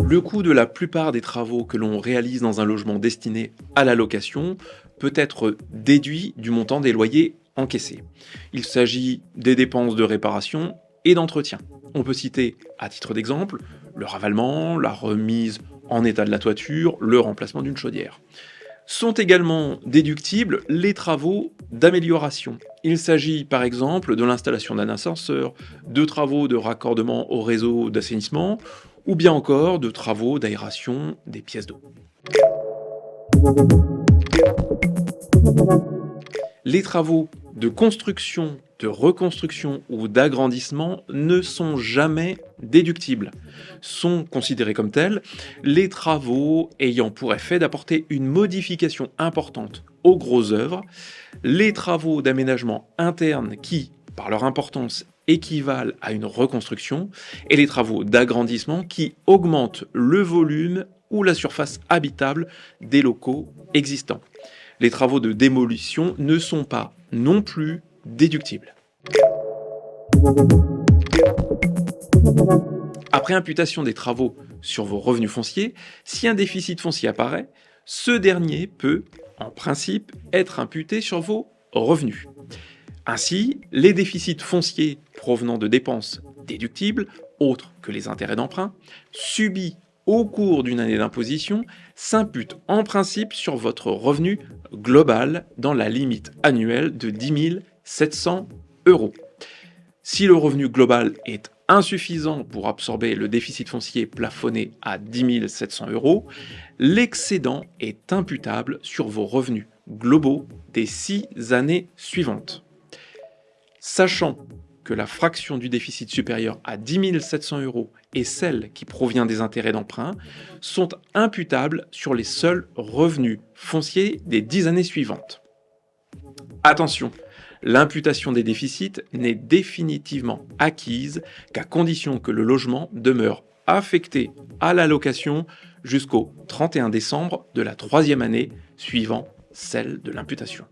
Le coût de la plupart des travaux que l'on réalise dans un logement destiné à la location peut être déduit du montant des loyers encaissés. Il s'agit des dépenses de réparation et d'entretien. On peut citer, à titre d'exemple, le ravalement, la remise en état de la toiture, le remplacement d'une chaudière. Sont également déductibles les travaux d'amélioration. Il s'agit par exemple de l'installation d'un ascenseur, de travaux de raccordement au réseau d'assainissement ou bien encore de travaux d'aération des pièces d'eau. Les travaux de construction, de reconstruction ou d'agrandissement ne sont jamais déductibles. Sont considérés comme tels les travaux ayant pour effet d'apporter une modification importante aux grosses œuvres, les travaux d'aménagement interne qui, par leur importance, équivalent à une reconstruction, et les travaux d'agrandissement qui augmentent le volume ou la surface habitable des locaux existants. Les travaux de démolition ne sont pas non plus déductibles. Après imputation des travaux sur vos revenus fonciers, si un déficit foncier apparaît, ce dernier peut, en principe, être imputé sur vos revenus. Ainsi, les déficits fonciers provenant de dépenses déductibles, autres que les intérêts d'emprunt, subis au cours d'une année d'imposition, s'imputent en principe sur votre revenu global dans la limite annuelle de 10 700 €. Si le revenu global est insuffisant pour absorber le déficit foncier plafonné à 10 700 €, l'excédent est imputable sur vos revenus globaux des 6 années suivantes. Sachant que la fraction du déficit supérieure à 10 700 € et celle qui provient des intérêts d'emprunt sont imputables sur les seuls revenus fonciers des 10 années suivantes. Attention, l'imputation des déficits n'est définitivement acquise qu'à condition que le logement demeure affecté à la location jusqu'au 31 décembre de la 3e année suivant celle de l'imputation.